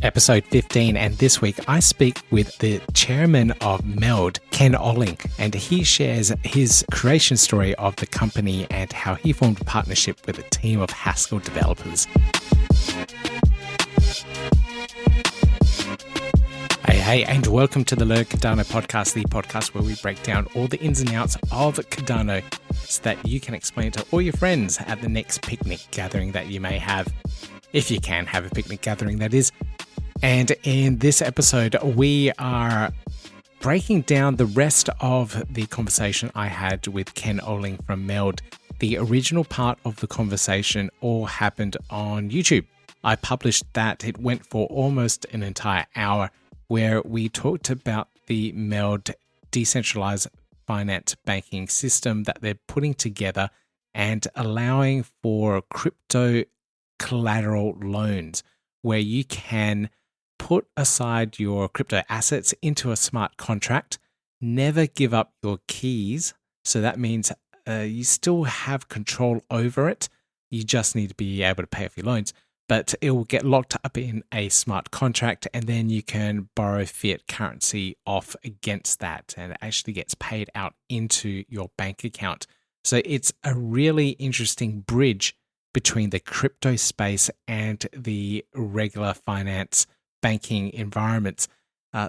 Episode 15, and this week I speak with the chairman of Meld, Ken Olling, and he shares his creation story of the company and how he formed a partnership with a team of Haskell developers. Hey, and welcome to the Learn Cardano podcast, the podcast where we break down all the ins and outs of Cardano so that you can explain it to all your friends at the next picnic gathering that you may have, if you can have a picnic gathering, that is. And in this episode, we are breaking down the rest of the conversation I had with Ken Olling from Meld. The original part of the conversation all happened on YouTube. I published that. It went for almost an entire hour, where we talked about the Meld decentralized finance banking system that they're putting together and allowing for crypto collateral loans, where you can put aside your crypto assets into a smart contract, never give up your keys. So that means you still have control over it. You just need to be able to pay off your loans, but it will get locked up in a smart contract, and then you can borrow fiat currency off against that, and it actually gets paid out into your bank account. So it's a really interesting bridge between the crypto space and the regular finance banking environments.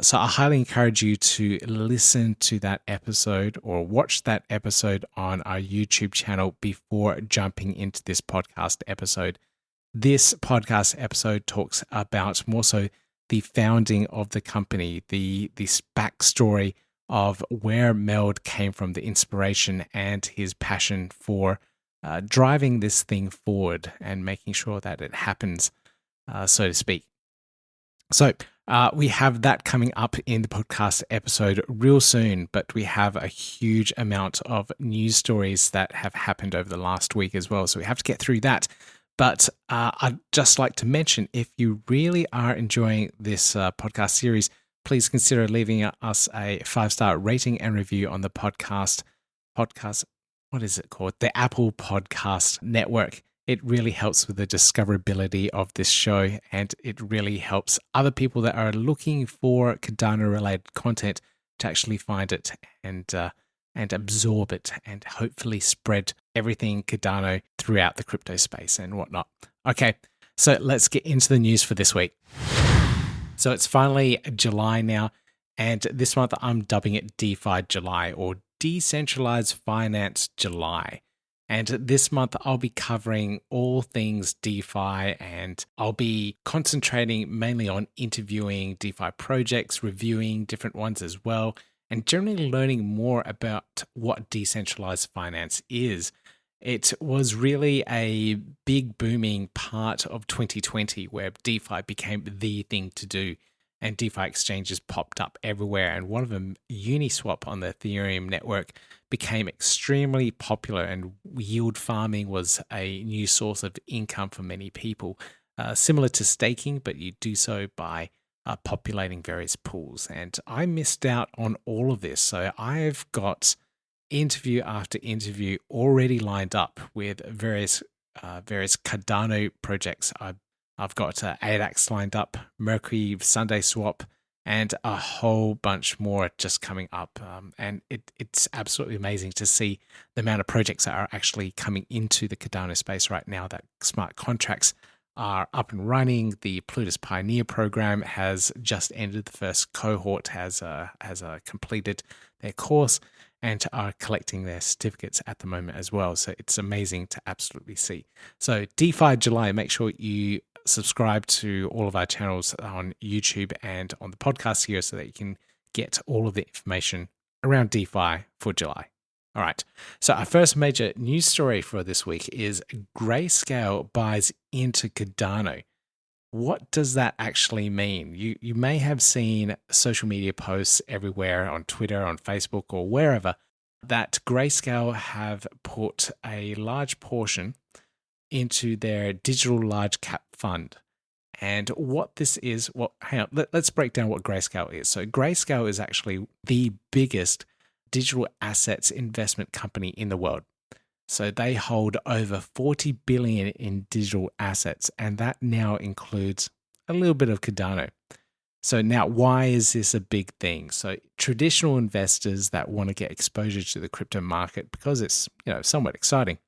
So I highly encourage you to listen to that episode or watch that episode on our YouTube channel before jumping into this podcast episode. This podcast episode talks about more so the founding of the company, this backstory of where Meld came from, the inspiration and his passion for driving this thing forward and making sure that it happens, so to speak. So we have that coming up in the podcast episode real soon, but we have a huge amount of news stories that have happened over the last week as well. So we have to get through that. But I'd just like to mention, if you really are enjoying this podcast series, please consider leaving us a 5-star rating and review on the podcast, what is it called? The Apple Podcast Network. It really helps with the discoverability of this show, and it really helps other people that are looking for Cardano-related content to actually find it and absorb it and hopefully spread everything Cardano throughout the crypto space and whatnot. Okay, so let's get into the news for this week. So it's finally July now, and this month I'm dubbing it DeFi July, or Decentralized Finance July. And this month, I'll be covering all things DeFi, and I'll be concentrating mainly on interviewing DeFi projects, reviewing different ones as well, and generally learning more about what decentralized finance is. It was really a big booming part of 2020 where DeFi became the thing to do, and DeFi exchanges popped up everywhere. And one of them, Uniswap on the Ethereum network, became extremely popular, and yield farming was a new source of income for many people, similar to staking, but you do so by populating various pools. And I missed out on all of this, so I've got interview after interview already lined up with various Cardano projects. I've got ADAOZ lined up, Mercury, Sunday Swap, and a whole bunch more just coming up. And it's absolutely amazing to see the amount of projects that are actually coming into the Cardano space right now, that smart contracts are up and running. The Plutus Pioneer program has just ended. The first cohort has completed their course and are collecting their certificates at the moment as well. So it's amazing to absolutely see. So DeFi July, make sure you subscribe to all of our channels on YouTube and on the podcast here so that you can get all of the information around DeFi for July. All right. So our first major news story for this week is Grayscale buys into Cardano. What does that actually mean? You may have seen social media posts everywhere on Twitter, on Facebook, or wherever that Grayscale have put a large portion into their digital large cap fund. And what this is, well, hang on, let's break down what Grayscale is. So Grayscale is actually the biggest digital assets investment company in the world. So they hold over 40 billion in digital assets, and that now includes a little bit of Cardano. So now, why is this a big thing? So traditional investors that want to get exposure to the crypto market, because it's somewhat exciting,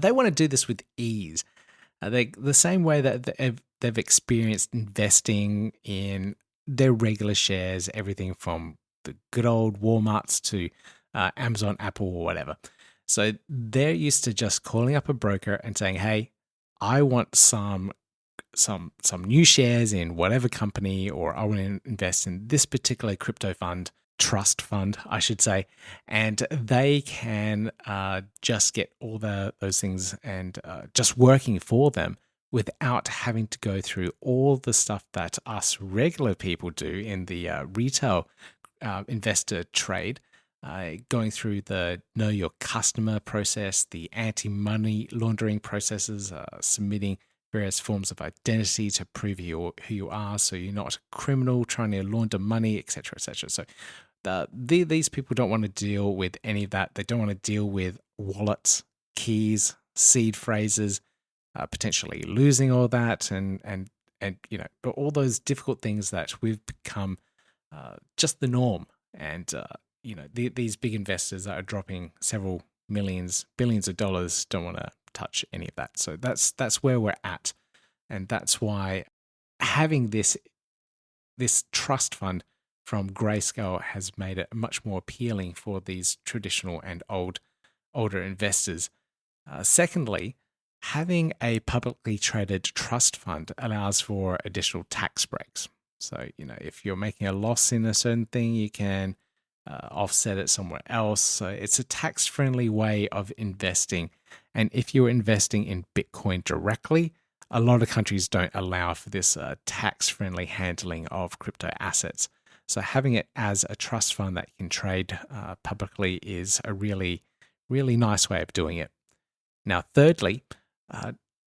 they want to do this with ease. The same way that they've experienced investing in their regular shares, everything from the good old Walmarts to Amazon, Apple, or whatever. So they're used to just calling up a broker and saying, "Hey, I want some new shares in whatever company, or I want to invest in this particular crypto fund, trust fund, I should say," and they can just get all those things and just working for them without having to go through all the stuff that us regular people do in the retail investor trade, going through the know your customer process, the anti-money laundering processes, submitting various forms of identity to prove who you are, so you're not a criminal trying to launder money, etc., etc. So these people don't want to deal with any of that. They don't want to deal with wallets, keys, seed phrases, potentially losing all that, and all those difficult things that we've become just the norm. And these big investors that are dropping several millions, billions of dollars don't want to touch any of that. So that's where we're at, and that's why having this trust fund from Grayscale has made it much more appealing for these traditional and older investors. Secondly, having a publicly traded trust fund allows for additional tax breaks. So if you're making a loss in a certain thing, you can offset it somewhere else. So it's a tax-friendly way of investing. And if you're investing in Bitcoin directly, a lot of countries don't allow for this tax-friendly handling of crypto assets. So having it as a trust fund that you can trade publicly is a really, really nice way of doing it. Now, thirdly,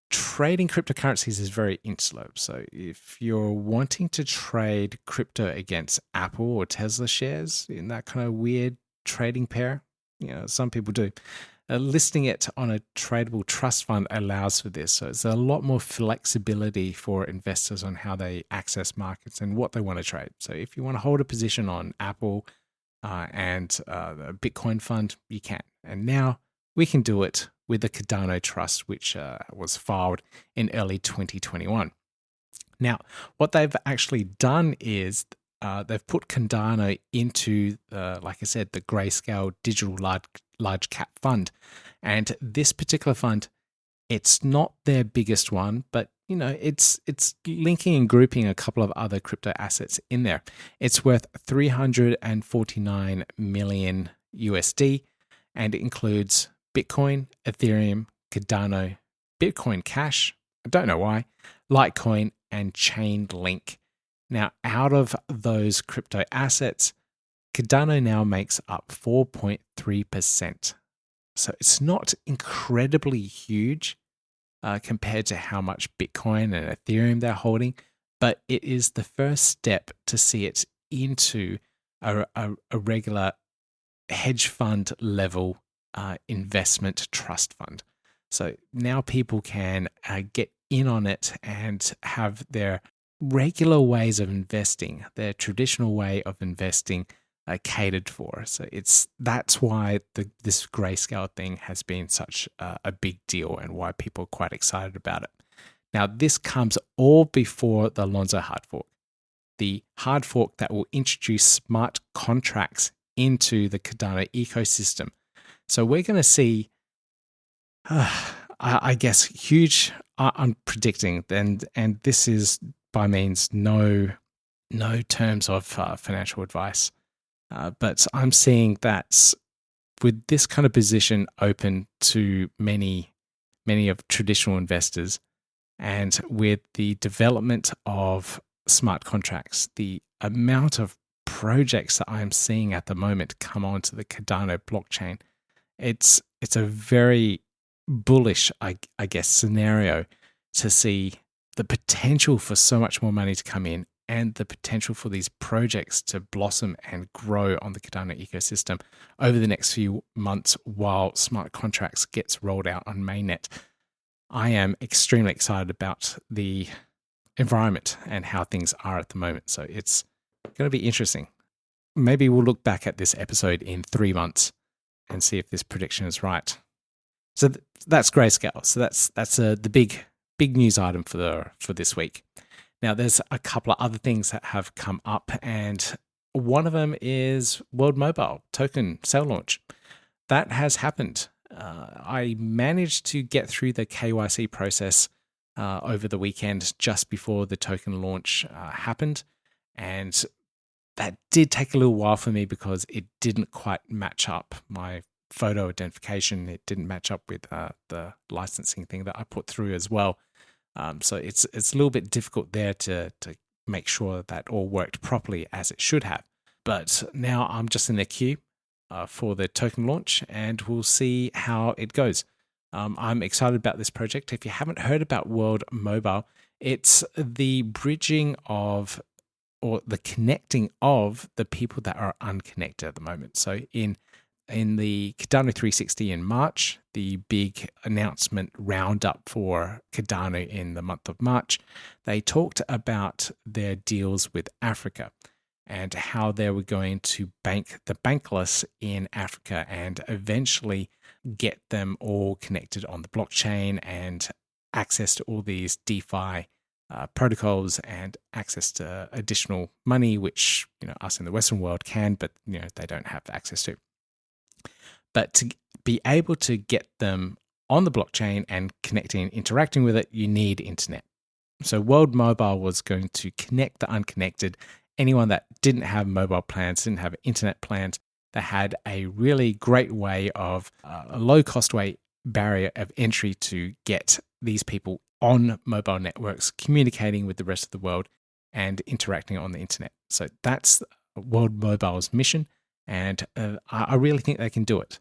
trading cryptocurrencies is very insular. So if you're wanting to trade crypto against Apple or Tesla shares in that kind of weird trading pair, some people do, listing it on a tradable trust fund allows for this. So it's a lot more flexibility for investors on how they access markets and what they want to trade. So if you want to hold a position on Apple and a Bitcoin fund, you can. And now we can do it with the Cardano Trust, which was filed in early 2021. Now, what they've actually done is they've put Cardano into, like I said, the Grayscale Digital Large Cap Fund. And this particular fund, it's not their biggest one, but it's linking and grouping a couple of other crypto assets in there. It's worth 349 million USD, and it includes Bitcoin, Ethereum, Cardano, Bitcoin Cash, I don't know why, Litecoin, and Chainlink. Now, out of those crypto assets, Cardano now makes up 4.3%. So it's not incredibly huge compared to how much Bitcoin and Ethereum they're holding, but it is the first step to see it into a regular hedge fund level investment trust fund. So now people can get in on it and have their regular ways of investing, their traditional way of investing catered for. So that's why this Grayscale thing has been such a big deal and why people are quite excited about it. Now, this comes all before the Lonzo hard fork, the hard fork that will introduce smart contracts into the Cardano ecosystem. So we're going to see, I guess, huge. I'm predicting, and this is by means no terms of financial advice, but I'm seeing that with this kind of position open to many of traditional investors, and with the development of smart contracts, the amount of projects that I'm seeing at the moment come onto the Cardano blockchain, it's a very bullish, I guess, scenario to see the potential for so much more money to come in and the potential for these projects to blossom and grow on the Cardano ecosystem over the next few months while smart contracts gets rolled out on mainnet. I am extremely excited about the environment and how things are at the moment. So it's going to be interesting. Maybe we'll look back at this episode in 3 months and see if this prediction is right. So that's Grayscale. So that's the big news item for this week. Now there's a couple of other things that have come up, and one of them is World Mobile token sale launch. That has happened. I managed to get through the KYC process over the weekend just before the token launch happened, and that did take a little while for me because it didn't quite match up my photo identification. It didn't match up with the licensing thing that I put through as well. So it's a little bit difficult there to make sure that all worked properly as it should have. But now I'm just in the queue for the token launch, and we'll see how it goes. I'm excited about this project. If you haven't heard about World Mobile, it's the bridging of, or the connecting of, the people that are unconnected at the moment. So in the Cardano 360 in March, the big announcement roundup for Cardano in the month of March, they talked about their deals with Africa and how they were going to bank the bankless in Africa and eventually get them all connected on the blockchain and access to all these DeFi protocols and access to additional money, which us in the Western world can, but they don't have access to. But to be able to get them on the blockchain and connecting and interacting with it, you need internet. So World Mobile was going to connect the unconnected, anyone that didn't have mobile plans, didn't have internet plans, that had a really great way of a low-cost barrier of entry to get these people on mobile networks, communicating with the rest of the world and interacting on the internet. So that's World Mobile's mission, and I really think they can do it.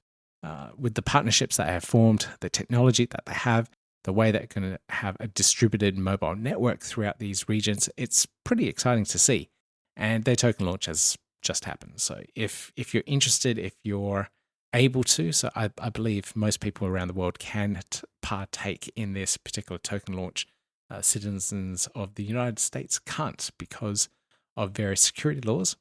With the partnerships that they have formed, the technology that they have, the way that they're going to have a distributed mobile network throughout these regions, it's pretty exciting to see. And their token launch has just happened. So if you're interested, if you're able to, so I believe most people around the world can partake in this particular token launch. Citizens of the United States can't because of various security laws.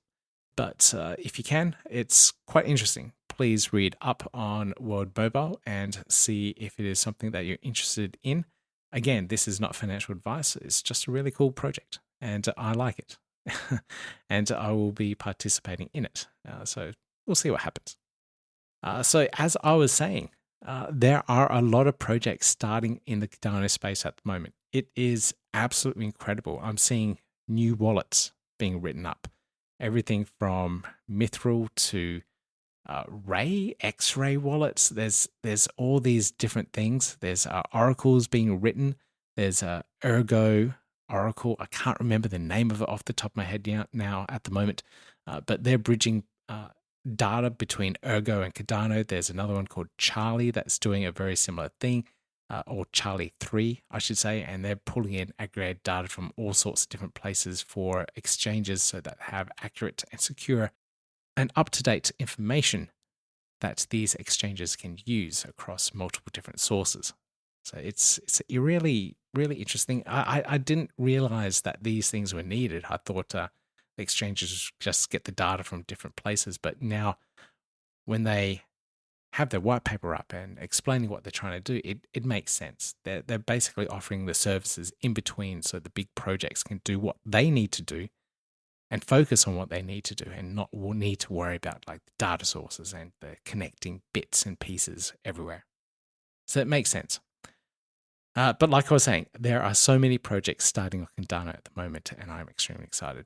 But if you can, it's quite interesting. Please read up on World Mobile and see if it is something that you're interested in. Again, this is not financial advice. It's just a really cool project, and I like it. And I will be participating in it. So we'll see what happens. So as I was saying, there are a lot of projects starting in the Cardano space at the moment. It is absolutely incredible. I'm seeing new wallets being written up. Everything from Mithril to Ray, X-Ray wallets. There's all these different things. There's oracles being written. There's Ergo Oracle. I can't remember the name of it off the top of my head now at the moment, but they're bridging data between Ergo and Cardano. There's another one called Charlie that's doing a very similar thing, or Charlie 3, I should say, and they're pulling in aggregated data from all sorts of different places for exchanges so that have accurate and secure and up-to-date information that these exchanges can use across multiple different sources. So it's really, really interesting. I didn't realize that these things were needed. I thought the exchanges just get the data from different places. But now when they have their white paper up and explaining what they're trying to do, it makes sense. They're basically offering the services in between so the big projects can do what they need to do and focus on what they need to do and not need to worry about like the data sources and the connecting bits and pieces everywhere. So it makes sense. But like I was saying, there are so many projects starting on Cardano at the moment, and I'm extremely excited.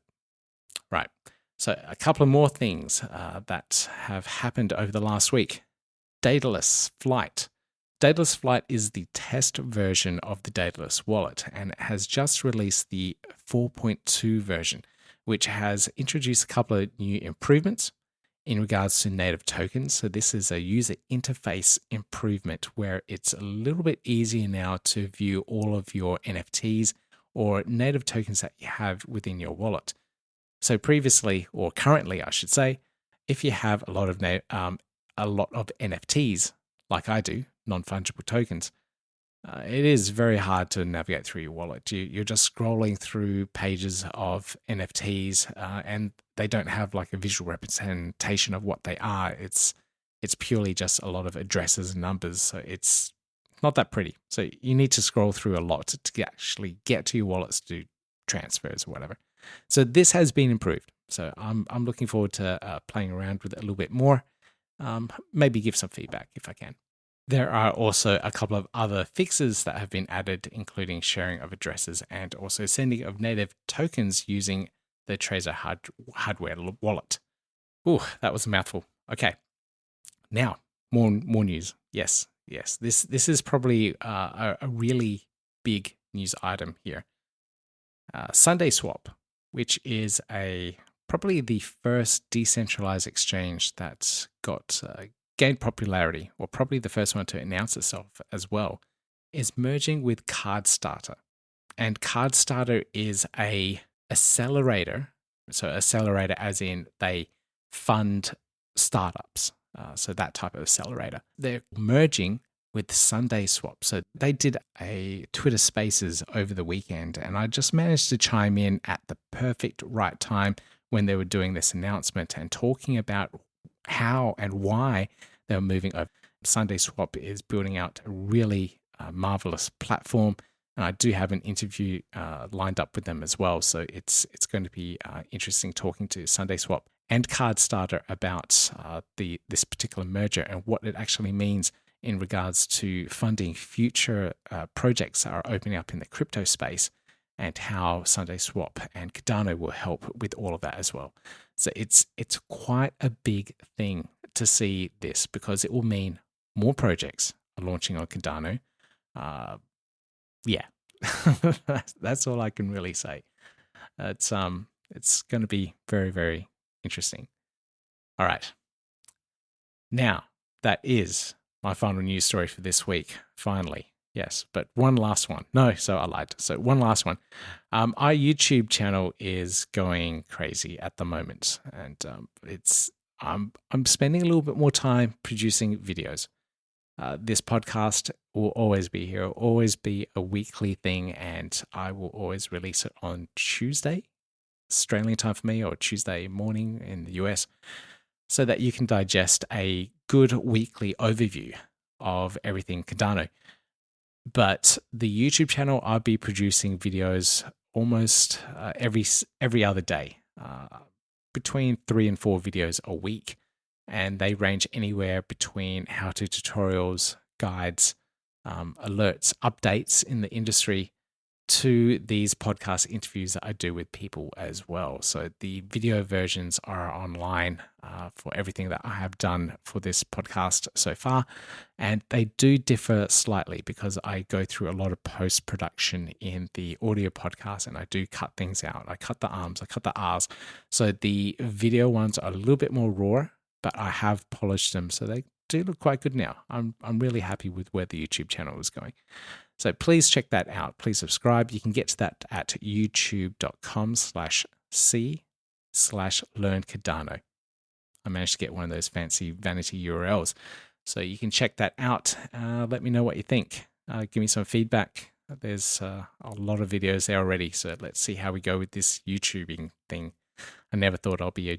Right. So a couple of more things that have happened over the last week. Dataless Flight. Dataless Flight is the test version of the Dataless wallet, and it has just released the 4.2 version, which has introduced a couple of new improvements in regards to native tokens. So this is a user interface improvement where it's a little bit easier now to view all of your NFTs or native tokens that you have within your wallet. So previously, or currently I should say, if you have a lot of NFTs, like I do, non-fungible tokens, It is very hard to navigate through your wallet. You're just scrolling through pages of NFTs, and they don't have like a visual representation of what they are. It's purely just a lot of addresses and numbers, so it's not that pretty. So you need to scroll through a lot to actually get to your wallets to do transfers or whatever. So this has been improved. So I'm looking forward to playing around with it a little bit more. Maybe give some feedback if I can. There are also a couple of other fixes that have been added, including sharing of addresses and also sending of native tokens using the Trezor hardware wallet. Ooh, that was a mouthful. Okay, now more news. Yes. This is probably a really big news item here. SundaeSwap, which is probably the first decentralized exchange that got gained popularity, or probably the first one to announce itself as well, is merging with CardStarter. And CardStarter is a accelerator. So accelerator as in they fund startups. So that type of accelerator. They're merging with SundaeSwap. So they did a Twitter Spaces over the weekend, and I just managed to chime in at the perfect right time when they were doing this announcement and talking about how and why they were moving over. SundaeSwap is building out a really marvelous platform, and I do have an interview lined up with them as well. So it's going to be interesting talking to SundaeSwap and CardStarter about this particular merger and what it actually means in regards to funding future projects that are opening up in the crypto space, and how SundaeSwap and Cardano will help with all of that as well. So it's quite a big thing to see this, because it will mean more projects are launching on Cardano. Yeah, that's all I can really say. It's going to be very, very interesting. All right. Now, that is my final news story for this week, finally. Yes, but one last one. No, so I lied. So one last one. Our YouTube channel is going crazy at the moment, and I'm spending a little bit more time producing videos. This podcast will always be here, will always be a weekly thing, and I will always release it on Tuesday, Australian time for me, or Tuesday morning in the US, so that you can digest a good weekly overview of everything Cardano. But the YouTube channel, I'll be producing videos almost every other day, between 3 and 4 videos a week. And they range anywhere between how-to tutorials, guides, alerts, updates in the industry, to these podcast interviews that I do with people as well. So the video versions are online for everything that I have done for this podcast so far. And they do differ slightly because I go through a lot of post-production in the audio podcast, and I do cut things out. I cut the arms, I cut the R's. So the video ones are a little bit more raw, but I have polished them, so they do look quite good now. I'm really happy with where the YouTube channel is going. So please check that out. Please subscribe. You can get to that at youtube.com/c/learncardano. I managed to get one of those fancy vanity URLs. So you can check that out. Let me know what you think. Give me some feedback. There's a lot of videos there already. So let's see how we go with this YouTubing thing. I never thought I'll be a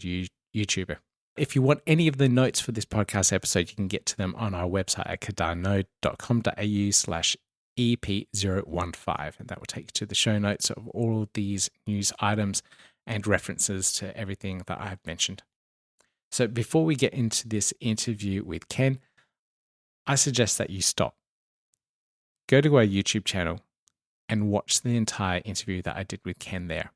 YouTuber. If you want any of the notes for this podcast episode, you can get to them on our website at cardano.com.au/EP015. And that will take you to the show notes of all of these news items and references to everything that I've mentioned. So before we get into this interview with Ken, I suggest that you stop. Go to our YouTube channel and watch the entire interview that I did with Ken there,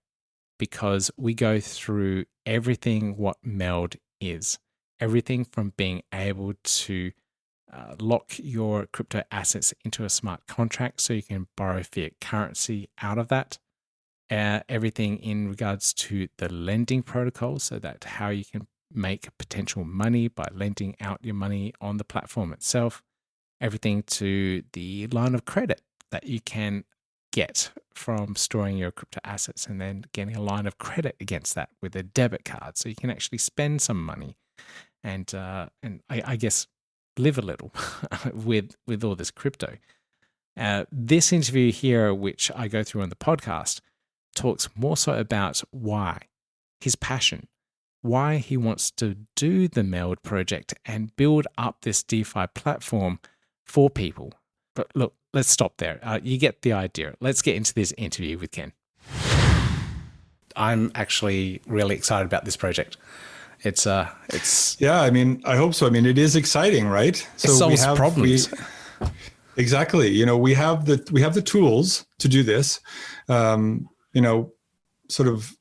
because we go through everything what Meld is. Everything from being able to lock your crypto assets into a smart contract so you can borrow fiat currency out of that. Everything in regards to the lending protocol, so that how you can make potential money by lending out your money on the platform itself. Everything to the line of credit that you can get from storing your crypto assets and then getting a line of credit against that with a debit card, so you can actually spend some money and I guess live a little with all this crypto. This interview here, which I go through on the podcast, talks more so about why, his passion, why he wants to do the Meld project and build up this DeFi platform for people. But look, let's stop there. You get the idea. Let's get into this interview with Ken. I'm actually really excited about this project. It's yeah. I mean, I hope so. I mean, it is exciting, right? So it solves problems. Exactly. You know, we have the tools to do this. You know, sort of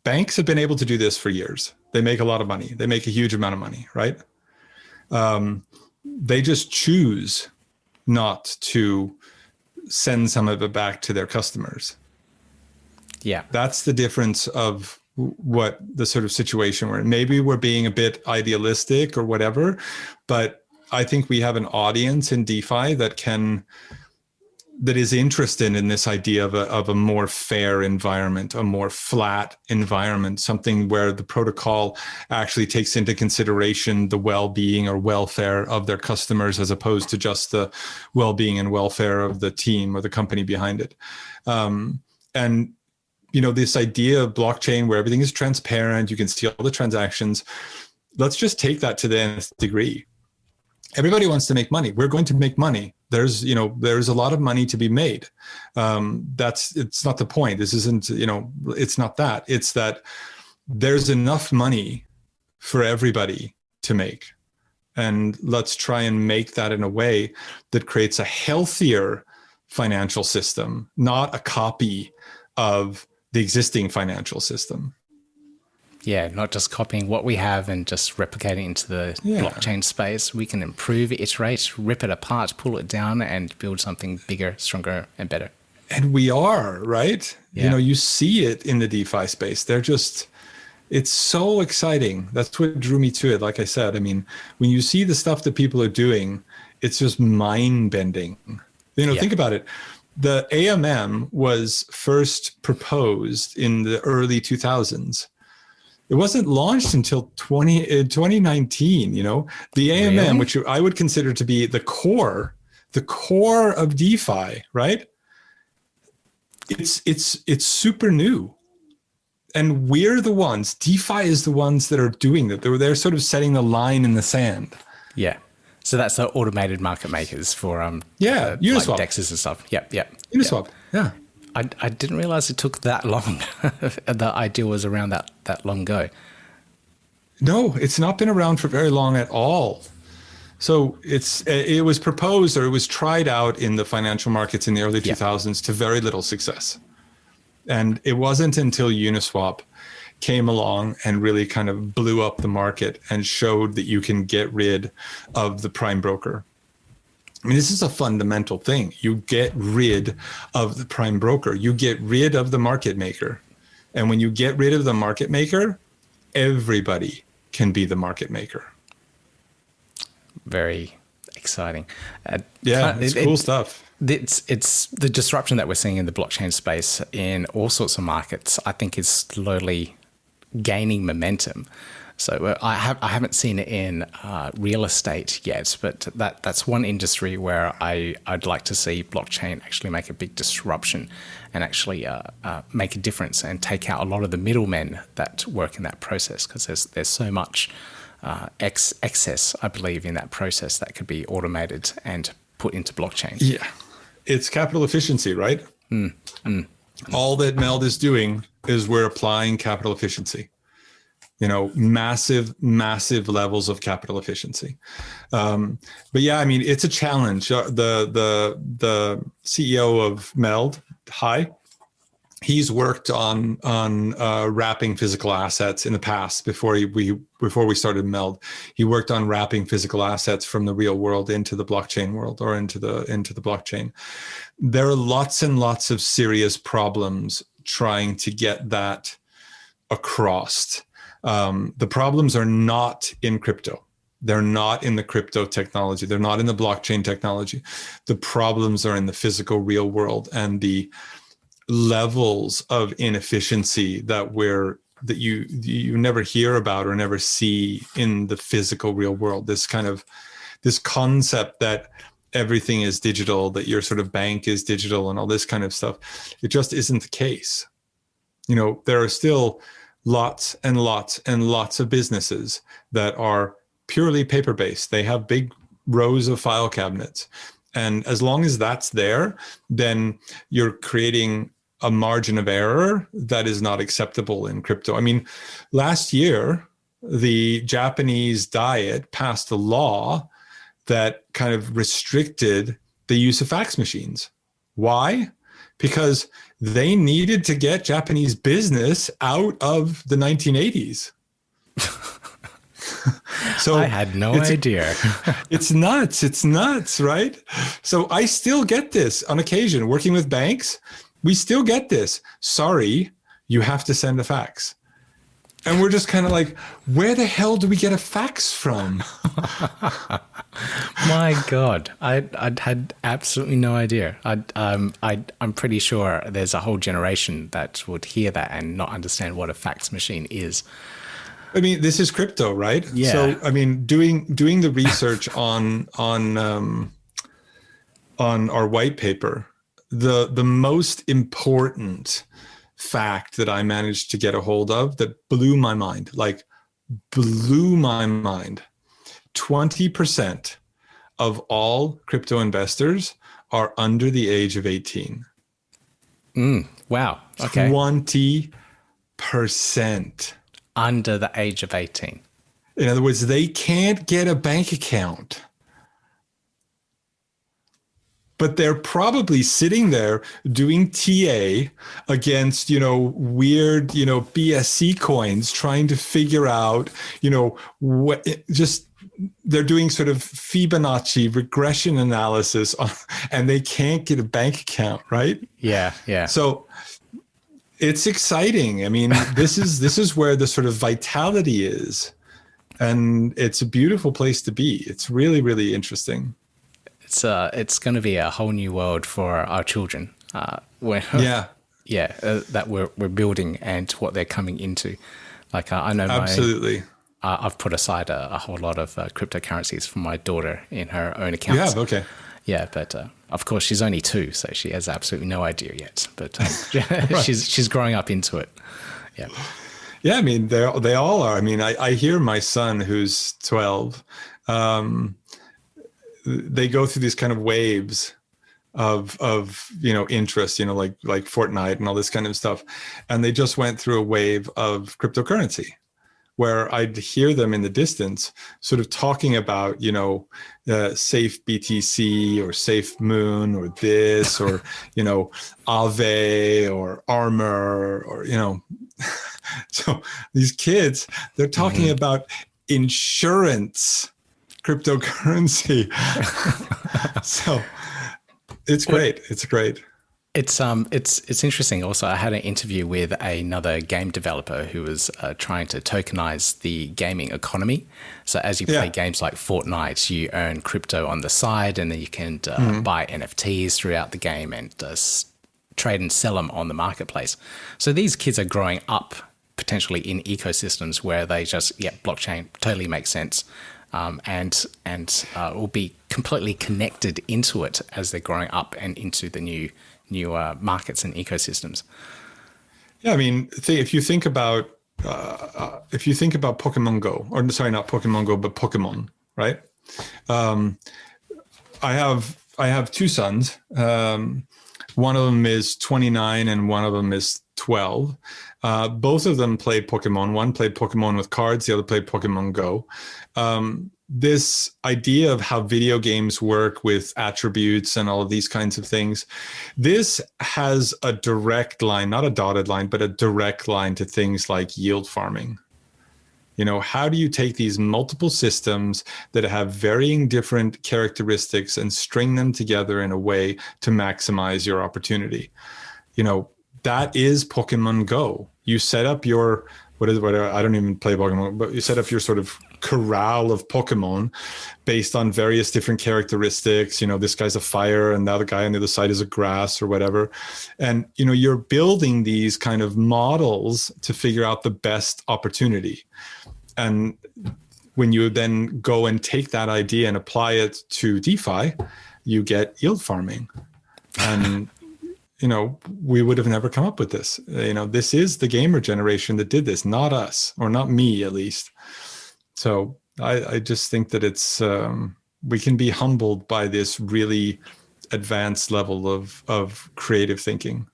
banks have been able to do this for years. They make a lot of money. They make a huge amount of money, right? They just choose not to send some of it back to their customers. Yeah. That's the difference of what the sort of situation we're in. Maybe we're being a bit idealistic or whatever, but I think we have an audience in DeFi that is interested in this idea of a more fair environment, a more flat environment, something where the protocol actually takes into consideration the well-being or welfare of their customers, as opposed to just the well-being and welfare of the team or the company behind it. And you know, this idea of blockchain where everything is transparent, you can see all the transactions. Let's just take that to the nth degree. Everybody wants to make money. We're going to make money. There's a lot of money to be made. It's not the point. This isn't, it's not that. It's that there's enough money for everybody to make. And let's try and make that in a way that creates a healthier financial system, not a copy of the existing financial system. Yeah, not just copying what we have and just replicating into the blockchain space. We can improve, iterate, rip it apart, pull it down, and build something bigger, stronger, and better. And we are, right? Yeah. You know, you see it in the DeFi space. It's so exciting. That's what drew me to it. Like I said, I mean, when you see the stuff that people are doing, it's just mind-bending. Think about it. The AMM was first proposed in the early 2000s. It wasn't launched until 2019, the AMM, really? Which I would consider to be the core of DeFi, right? It's super new. And we're the ones, DeFi is the ones that are doing that. They're sort of setting the line in the sand. Yeah. So that's the automated market makers for Uniswap, like DEXs and stuff. Yep. Uniswap. Yeah. I didn't realize it took that long. The idea was around that long ago. No, it's not been around for very long at all. So it was proposed, or it was tried out in the financial markets in the early 2000s to very little success. And it wasn't until Uniswap came along and really kind of blew up the market and showed that you can get rid of the prime broker. I mean, this is a fundamental thing. You get rid of the prime broker. You get rid of the market maker. And when you get rid of the market maker, everybody can be the market maker. Very exciting. It's cool stuff. It's the disruption that we're seeing in the blockchain space in all sorts of markets, I think, is slowly gaining momentum. So I haven't seen it in real estate yet, but that's one industry where I'd like to see blockchain actually make a big disruption and actually make a difference and take out a lot of the middlemen that work in that process, because there's so much excess, I believe, in that process that could be automated and put into blockchain. Yeah, it's capital efficiency, right? All that Meld is doing is we're applying capital efficiency. Massive levels of capital efficiency. But yeah, I mean, it's a challenge. The CEO of Meld, he's worked on wrapping physical assets in the past. Before we started Meld, he worked on wrapping physical assets from the real world into the blockchain world, or into the blockchain. There are lots and lots of serious problems trying to get that across. The problems are not in crypto. They're not in the crypto technology. They're not in the blockchain technology. The problems are in the physical real world and the levels of inefficiency that you never hear about or never see in the physical real world. This concept that everything is digital, that your sort of bank is digital and all this kind of stuff. It just isn't the case. There are still lots and lots and lots of businesses that are purely paper-based. They have big rows of file cabinets. And as long as that's there, then you're creating a margin of error that is not acceptable in crypto. I mean, last year, the Japanese Diet passed a law that kind of restricted the use of fax machines. Why? Because they needed to get Japanese business out of the 1980s. So I had no idea. It's nuts, right? So I still get this on occasion. Working with banks, we still get this. Sorry, you have to send a fax. And we're just kind of like, where the hell do we get a fax from? My God, I had absolutely no idea. I'm pretty sure there's a whole generation that would hear that and not understand what a fax machine is. I mean, this is crypto, right? Yeah. So, I mean, doing the research on our white paper, the most important fact that I managed to get a hold of that blew my mind, 20% of all crypto investors are under the age of 18. Wow. Okay. 20%. Under the age of 18. In other words, they can't get a bank account. But they're probably sitting there doing TA against, weird, BSC coins, trying to figure out, what they're doing sort of Fibonacci regression analysis and they can't get a bank account, right? Yeah, yeah. So it's exciting. I mean, this is where the sort of vitality is. And it's a beautiful place to be. It's really, really interesting. It's going to be a whole new world for our children. That we're building and what they're coming into. Like I know, absolutely. I've put aside a whole lot of cryptocurrencies for my daughter in her own accounts. You have, okay. Yeah, but of course she's only 2, so she has absolutely no idea yet. But right. she's growing up into it. Yeah. Yeah, I mean, they all are. I mean, I hear my son who's 12. They go through these kind of waves of interest, like Fortnite and all this kind of stuff. And they just went through a wave of cryptocurrency where I'd hear them in the distance sort of talking about, safe BTC or safe Moon or this or, Aave or Armor or, so these kids, they're talking about insurance cryptocurrency. So it's great. It's great. It's interesting. Also, I had an interview with another game developer who was trying to tokenize the gaming economy. So as you play games like Fortnite, you earn crypto on the side, and then you can buy NFTs throughout the game and trade and sell them on the marketplace. So these kids are growing up potentially in ecosystems where they just blockchain totally makes sense. And will be completely connected into it as they're growing up and into the new markets and ecosystems. Yeah, I mean, if you think about Pokemon Go, or sorry, not Pokemon Go, but Pokemon, right? I have 2 sons. One of them is 29 and one of them is 12. Both of them played Pokemon. One played Pokemon with cards, the other played Pokemon Go. This idea of how video games work with attributes and all of these kinds of things, this has a direct line, not a dotted line, but a direct line to things like yield farming. How do you take these multiple systems that have varying different characteristics and string them together in a way to maximize your opportunity? That is Pokemon Go. You set up your, I don't even play Pokemon, but you set up your sort of corral of Pokemon based on various different characteristics. This guy's a fire and the other guy on the other side is a grass or whatever. And, you're building these kind of models to figure out the best opportunity. And when you then go and take that idea and apply it to DeFi, you get yield farming. And, we would have never come up with this. This is the gamer generation that did this, not us, or not me at least. So I just think that it's, we can be humbled by this really advanced level of creative thinking.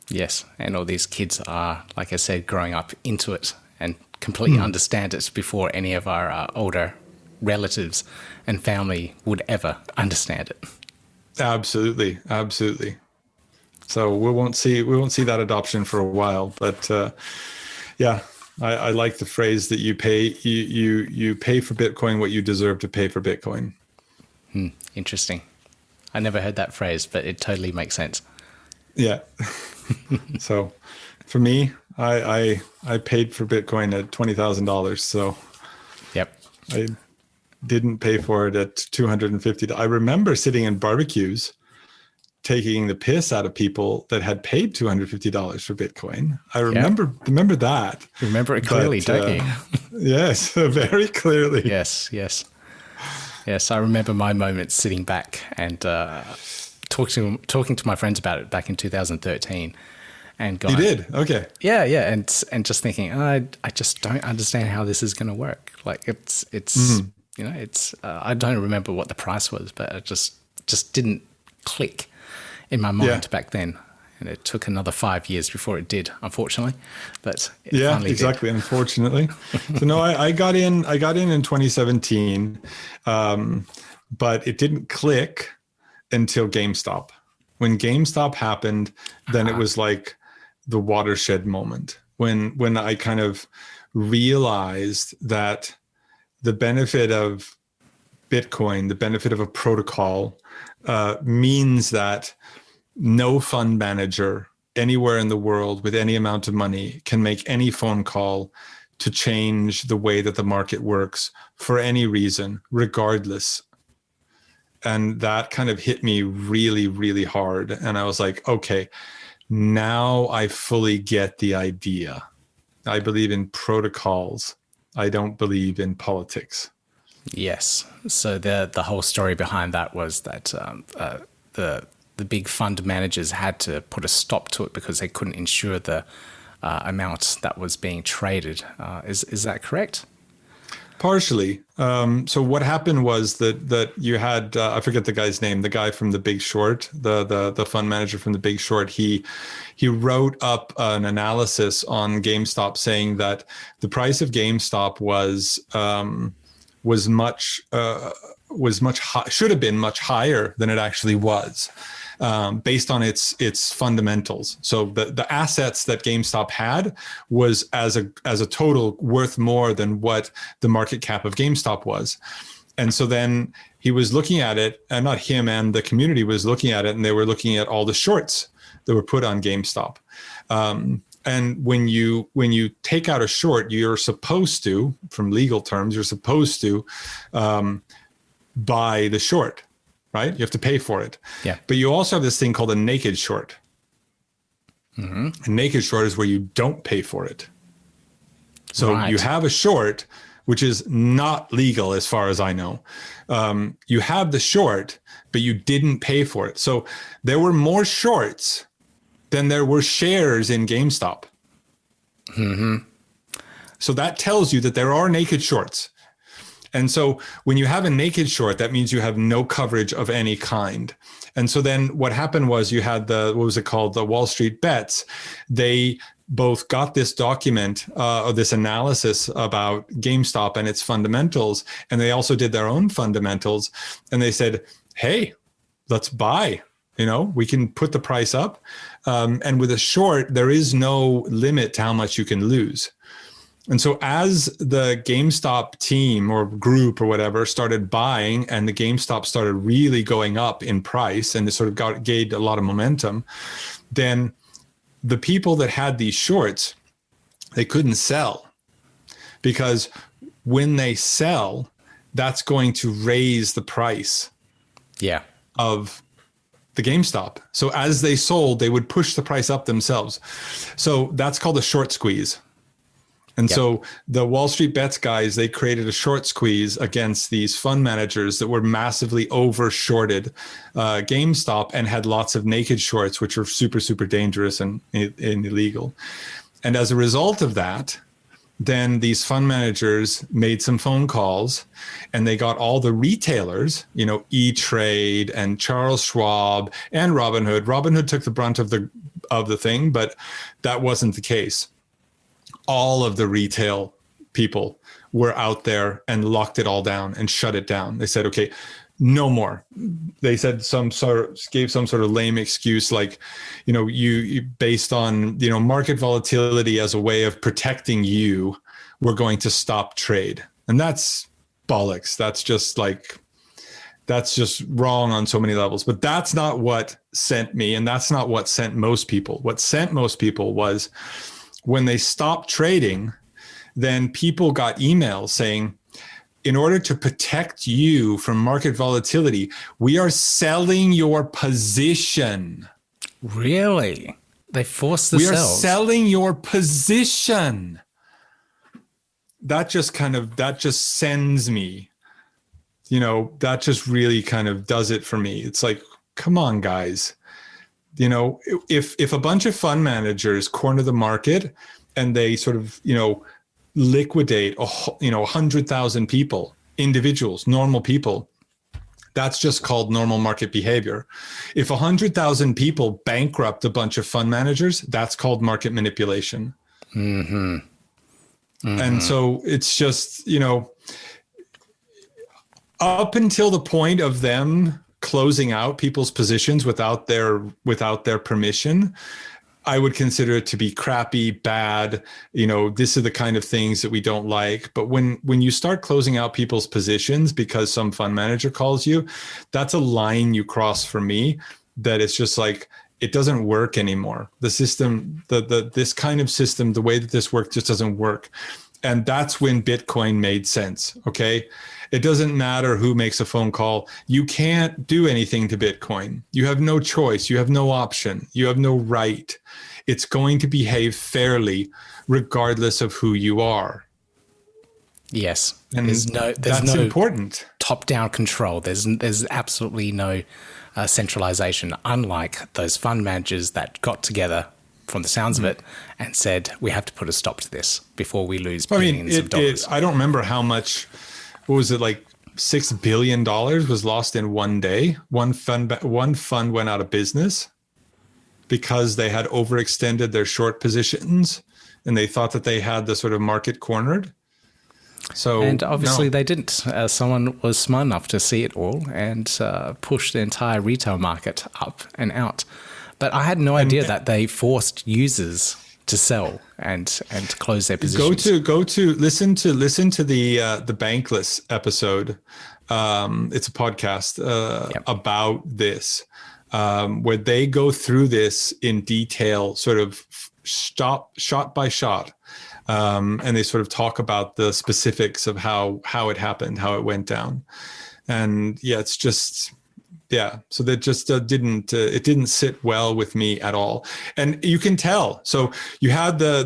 Yes. And all these kids are, like I said, growing up into it and completely understand it before any of our older relatives and family would ever understand it. Absolutely. So we won't see that adoption for a while, but I like the phrase that you pay for Bitcoin what you deserve to pay for Bitcoin. Interesting. I never heard that phrase, but it totally makes sense. Yeah. So for me, I paid for Bitcoin at $20,000. So yep. I didn't pay for it at $250. I remember sitting in barbecues taking the piss out of people that had paid $250 for Bitcoin. I remember that. You remember it clearly, don't you? Yes, very clearly. Yes. I remember my moments sitting back and talking to my friends about it back in 2013, and going, you did? Okay. Yeah, and just thinking, I just don't understand how this is going to work. Like it's I don't remember what the price was, but it just didn't click in my mind back then. And it took another 5 years before it did, unfortunately. But it finally exactly. did. Unfortunately. So no, I got in in 2017, but it didn't click until GameStop. When GameStop happened, then it was like the watershed moment when I kind of realized that the benefit of Bitcoin, the benefit of a protocol, means that no fund manager anywhere in the world with any amount of money can make any phone call to change the way that the market works for any reason, regardless. And that kind of hit me really, really hard. And I was like, okay, now I fully get the idea. I believe in protocols. I don't believe in politics. Yes. So the whole story behind that was that the big fund managers had to put a stop to it because they couldn't insure the amount that was being traded. Is that correct? Partially. So what happened was that you had I forget the guy's name, the guy from The Big Short, the fund manager from The Big Short. He wrote up an analysis on GameStop saying that the price of GameStop should have been much higher than it actually was. Based on its fundamentals. So the assets that GameStop had was as a total worth more than what the market cap of GameStop was. And so then he was looking at it, and not him, and the community was looking at it, and they were looking at all the shorts that were put on GameStop. And when you take out a short, you're supposed to, from legal terms, you're supposed to buy the short. Right? You have to pay for it. Yeah. But you also have this thing called a naked short. Mm-hmm. A naked short is where you don't pay for it. So you have a short, which is not legal as far as I know. You have the short, but you didn't pay for it. So there were more shorts than there were shares in GameStop. Mm-hmm. So that tells you that there are naked shorts. And so when you have a naked short, that means you have no coverage of any kind. And so then what happened was you had the Wall Street Bets. They both got this document or this analysis about GameStop and its fundamentals, and they also did their own fundamentals. And they said, hey, let's buy. We can put the price up. And with a short, there is no limit to how much you can lose. And so as the GameStop team or group or whatever started buying, and the GameStop started really going up in price, and it sort of gained a lot of momentum, then the people that had these shorts, they couldn't sell, because when they sell, that's going to raise the price of the GameStop. So as they sold, they would push the price up themselves. So that's called a short squeeze. And Yep. so the Wall Street Bets guys, they created a short squeeze against these fund managers that were massively over shorted GameStop and had lots of naked shorts, which are super, super dangerous and illegal. And as a result of that, then these fund managers made some phone calls and they got all the retailers, E-Trade and Charles Schwab and Robinhood. Robinhood took the brunt of the thing, but that wasn't the case. All of the retail people were out there and locked it all down and shut it down. They said, okay, no more. They said gave some sort of lame excuse like, you based on, market volatility as a way of protecting you, we're going to stop trade. And that's bollocks. That's just wrong on so many levels. But that's not what sent me. And that's not what sent most people. What sent most people was when they stopped trading, then people got emails saying, in order to protect you from market volatility, we are selling your position. Really? They forced the We are sales. selling your position. That just sends me, that just really kind of does it for me. It's like, come on, guys. If a bunch of fund managers corner the market and they sort of, liquidate, 100,000 people, individuals, normal people, that's just called normal market behavior. If 100,000 people bankrupt a bunch of fund managers, that's called market manipulation. Mm-hmm. Mm-hmm. And so it's just, up until the point of them closing out people's positions without their permission, I would consider it to be crappy, bad. This is the kind of things that we don't like. But when you start closing out people's positions because some fund manager calls you, that's a line you cross for me, that it's just like, it doesn't work anymore. The system, this kind of system, the way that this works just doesn't work. And that's when Bitcoin made sense. Okay. It doesn't matter who makes a phone call. You can't do anything to Bitcoin. You have no choice. You have no option. You have no right. It's going to behave fairly regardless of who you are. Yes. And there's that's no important. Top-down control. There's absolutely no centralization, unlike those fund managers that got together from the sounds of it and said, we have to put a stop to this before we lose billions of dollars. I don't remember how much. What was it, like $6 billion was lost in one day? One fund went out of business because they had overextended their short positions and they thought that they had the sort of market cornered. And obviously they didn't. Someone was smart enough to see it all and push the entire retail market up and out. But I had no idea that they forced users to sell and to close their positions. Go to listen to the Bankless episode. It's a podcast about this, where they go through this in detail, sort of shot by shot, and they sort of talk about the specifics of how it happened, how it went down, and it's just. Yeah, so that just didn't sit well with me at all, and you can tell. So you had the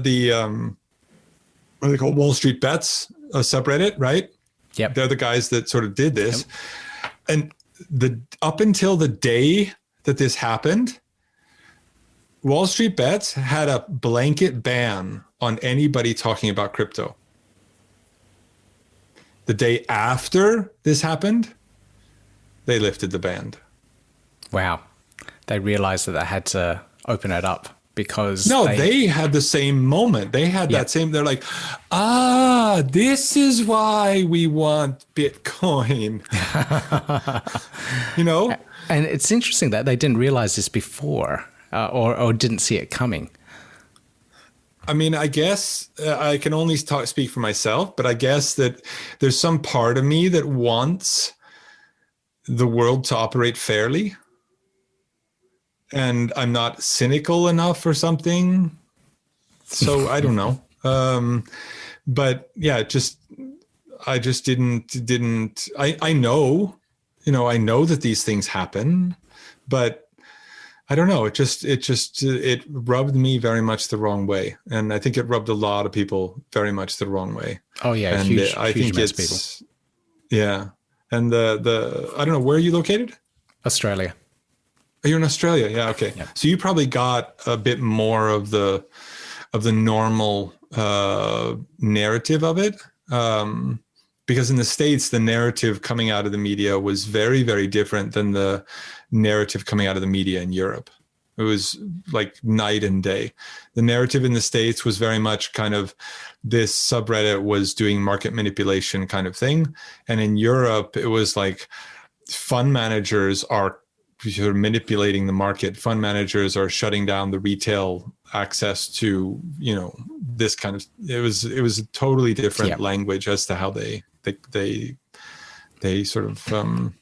what are they called, Wall Street Bets subreddit, right? Yep. They're the guys that sort of did this, and up until the day that this happened, Wall Street Bets had a blanket ban on anybody talking about crypto. The day after this happened, they lifted the ban. Wow. They realized that they had to open it up because they had the same moment. They had that same, they're like, this is why we want Bitcoin. And it's interesting that they didn't realize this before or didn't see it coming. I mean, I guess I can only speak for myself, but I guess that there's some part of me that wants the world to operate fairly, and I'm not cynical enough or something. So I don't know. But yeah, I just didn't, I know, I know that these things happen, but I don't know. It rubbed me very much the wrong way, and I think it rubbed a lot of people very much the wrong way. Oh yeah, and I huge think amounts of it's people. yeah. And the I don't know, where are you located? Australia. Oh, you're in Australia. Yeah. Okay. Yeah. So you probably got a bit more of the normal narrative of it. Because in the States, the narrative coming out of the media was very, very different than the narrative coming out of the media in Europe. It was like night and day. The narrative in the States was very much kind of this subreddit was doing market manipulation kind of thing. And in Europe, it was like fund managers are sort of manipulating the market. Fund managers are shutting down the retail access to, this kind of, it was a totally different language as to how they sort of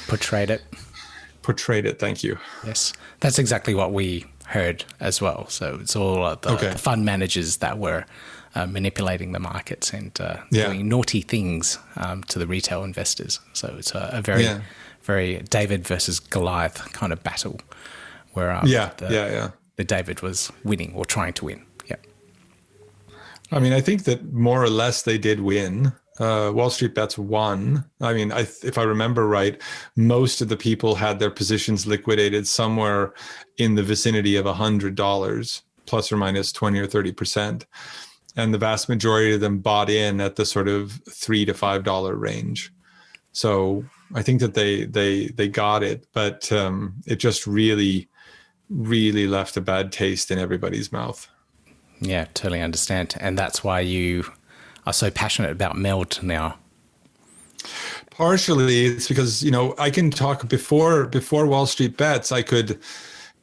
portrayed it. Thank you. Yes, that's exactly what we heard as well. So it's all the fund managers that were manipulating the markets and doing naughty things to the retail investors. So it's a very David versus Goliath kind of battle where the David was winning or trying to win. Yeah. I mean, I think that more or less they did win. Wall Street Bets won. I mean, if I remember right, most of the people had their positions liquidated somewhere in the vicinity of $100, plus or minus 20 or 30%. And the vast majority of them bought in at the sort of $3 to $5 range. So I think that they got it, but it just really, really left a bad taste in everybody's mouth. Yeah, totally understand. And that's why you are so passionate about Meld now. Partially, it's because, I can talk before Wall Street Bets, I could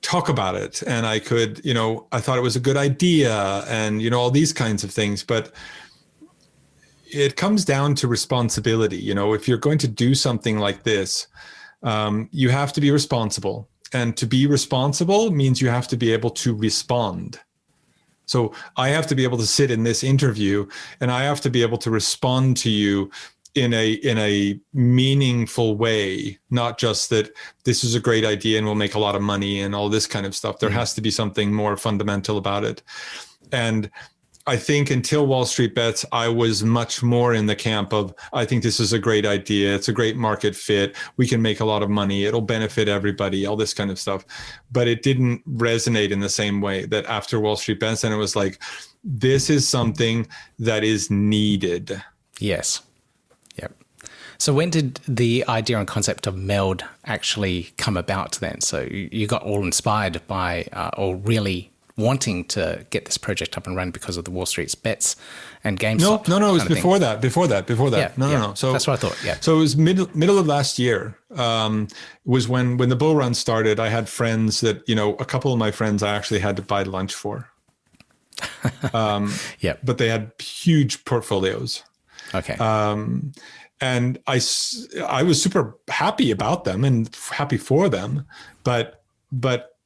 talk about it and I could, I thought it was a good idea and, all these kinds of things. But it comes down to responsibility. If you're going to do something like this, you have to be responsible. And to be responsible means you have to be able to respond. So I have to be able to sit in this interview and I have to be able to respond to you in a meaningful way, not just that this is a great idea and we'll make a lot of money and all this kind of stuff. There has to be something more fundamental about it. And I think until Wall Street Bets, I was much more in the camp of, I think this is a great idea. It's a great market fit. We can make a lot of money. It'll benefit everybody, all this kind of stuff. But it didn't resonate in the same way that after Wall Street Bets. And it was like, this is something that is needed. Yes. Yep. So when did the idea and concept of Meld actually come about then? So you got all inspired by, or really wanting to get this project up and running because of the Wall Street Bets and GameStop? No, it was before that. Yeah, No. So that's what I thought. Yeah. So it was middle of last year. Was when the bull run started. I had friends that, a couple of my friends I actually had to buy lunch for. But they had huge portfolios. Okay. And I was super happy about them and happy for them, but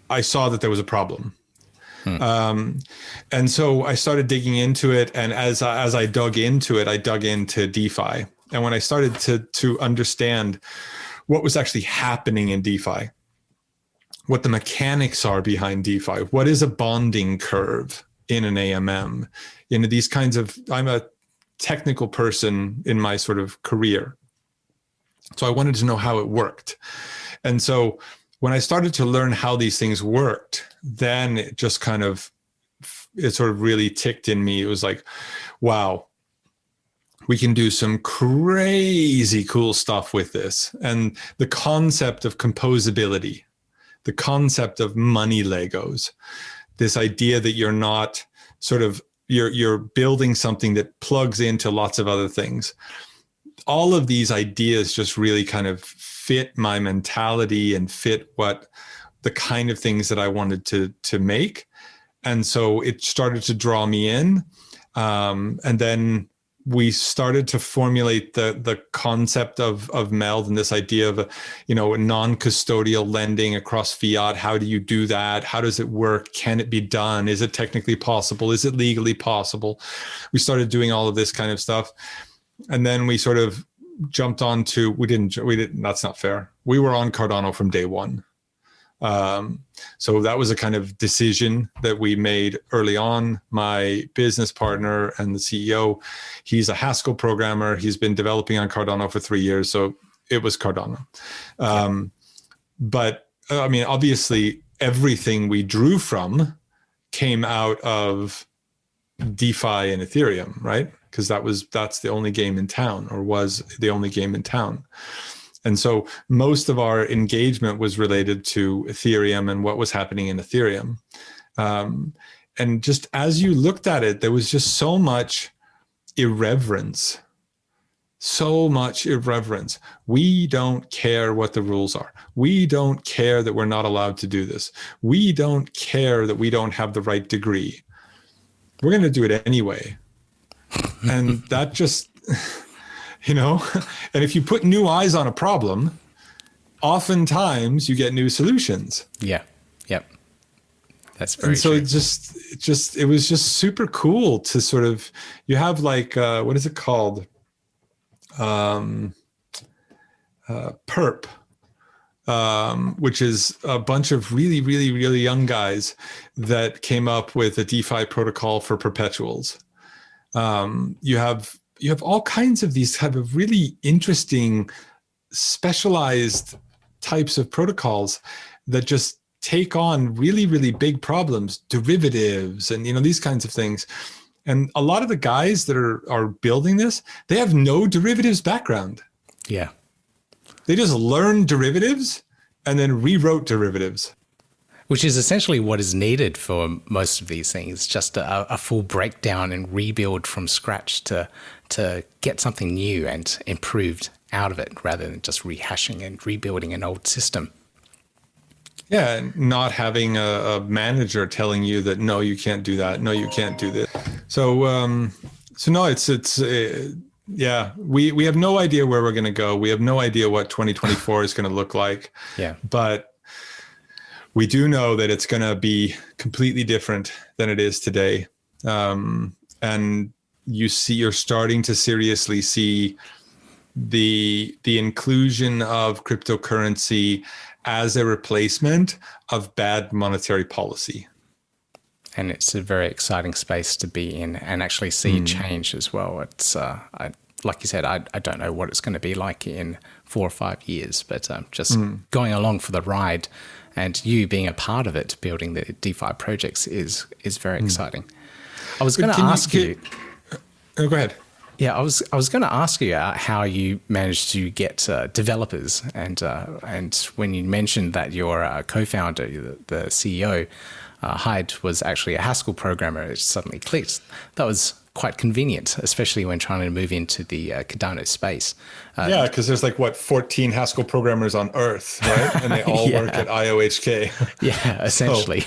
I saw that there was a problem. And so I started digging into it. And as I dug into it, I dug into DeFi. And when I started to understand what was actually happening in DeFi, what the mechanics are behind DeFi, what is a bonding curve in an AMM, these kinds of, I'm a technical person in my sort of career. So I wanted to know how it worked. And so when I started to learn how these things worked, then it just it sort of really ticked in me. It was like, wow, we can do some crazy cool stuff with this. And the concept of composability, the concept of money Legos, this idea that you're not sort of, you're building something that plugs into lots of other things. All of these ideas just really kind of fit my mentality and fit what the kind of things that I wanted to make. And so it started to draw me in. And then we started to formulate the concept of Meld and this idea of, non-custodial lending across fiat. How do you do that? How does it work? Can it be done? Is it technically possible? Is it legally possible? We started doing all of this kind of stuff. And then we sort of jumped on to, we didn't, that's not fair. We were on Cardano from day one. So that was a kind of decision that we made early on. My business partner and the CEO, he's a Haskell programmer. He's been developing on Cardano for 3 years. So it was Cardano. But I mean, obviously, everything we drew from came out of DeFi and Ethereum, right? Because that's the only game in town, or was the only game in town. And so most of our engagement was related to Ethereum and what was happening in Ethereum. And just as you looked at it, there was just so much irreverence. We don't care what the rules are. We don't care that we're not allowed to do this. We don't care that we don't have the right degree. We're going to do it anyway. And that just... and if you put new eyes on a problem, oftentimes you get new solutions. Yeah. Yep. That's very and so true. it was just super cool to sort of, you have like, what is it called? Perp, which is a bunch of really, really, really young guys that came up with a DeFi protocol for perpetuals. You have all kinds of these type of really interesting, specialized types of protocols that just take on really, really big problems, derivatives, and these kinds of things. And a lot of the guys that are building this, they have no derivatives background. Yeah. They just learned derivatives and then rewrote derivatives. Which is essentially what is needed for most of these things, just a full breakdown and rebuild from scratch to get something new and improved out of it, rather than just rehashing and rebuilding an old system. Yeah, and not having a manager telling you that, no, you can't do that. No, you can't do this. So no, yeah, we have no idea where we're going to go. We have no idea what 2024 is going to look like. Yeah. But we do know that it's going to be completely different than it is today. And you're starting to seriously see the inclusion of cryptocurrency as a replacement of bad monetary policy. And it's a very exciting space to be in and actually see change as well. It's like you said, I don't know what it's going to be like in 4 or 5 years, but just going along for the ride. And you being a part of it, building the DeFi projects is very exciting. I was going to ask you. Oh, go ahead. Yeah, I was going to ask you how you managed to get developers, and when you mentioned that your co-founder, the CEO, Hyde, was actually a Haskell programmer, it suddenly clicked. That was quite convenient, especially when trying to move into the Cardano space. Yeah, because there's 14 Haskell programmers on Earth, right? And they all work at IOHK. Yeah, essentially.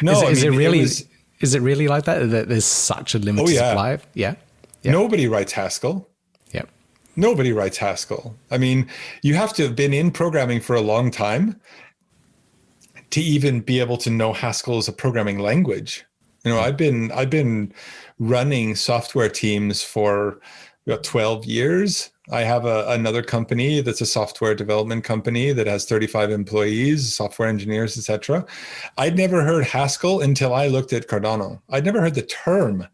No, is it really like that? That there's such a limited supply? Yeah. Yep. Nobody writes Haskell. Yep. Nobody writes Haskell. I mean, you have to have been in programming for a long time to even be able to know Haskell as a programming language. I've been running software teams for about 12 years. I have another company that's a software development company that has 35 employees, software engineers, etc. I'd never heard Haskell until I looked at Cardano. I'd never heard the term.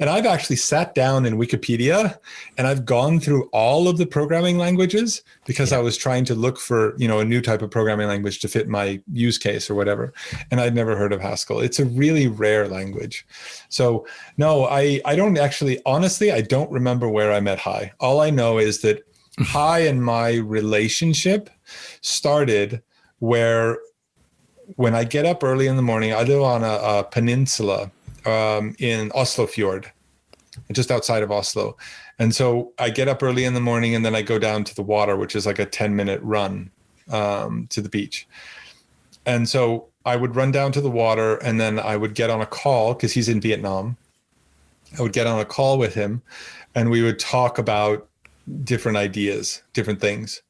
And I've actually sat down in Wikipedia and I've gone through all of the programming languages because I was trying to look for, a new type of programming language to fit my use case or whatever. And I'd never heard of Haskell. It's a really rare language. So no, I don't actually, honestly, I don't remember where I met Hai. All I know is that Hai and my relationship started when I get up early in the morning. I live on a peninsula in Oslo Fjord, just outside of Oslo. And so I get up early in the morning and then I go down to the water, which is like a 10-minute run to the beach. And so I would run down to the water and then I would get on a call because he's in Vietnam. I would get on a call with him and we would talk about different ideas, different things.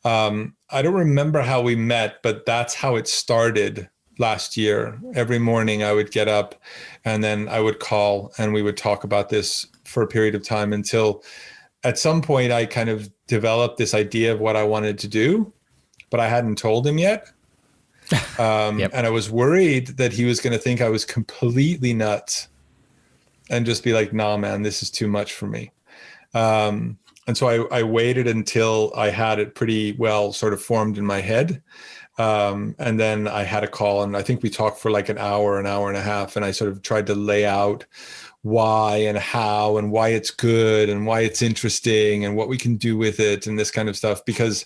I don't remember how we met, but that's how it started last year. Every morning I would get up and then I would call and we would talk about this for a period of time until at some point I kind of developed this idea of what I wanted to do, but I hadn't told him yet. Yep. And I was worried that he was going to think I was completely nuts and just be like, nah, man, this is too much for me. And so I waited until I had it pretty well sort of formed in my head. And then I had a call, and I think we talked for like an hour and a half. And I sort of tried to lay out why and how and why it's good and why it's interesting and what we can do with it and this kind of stuff. Because,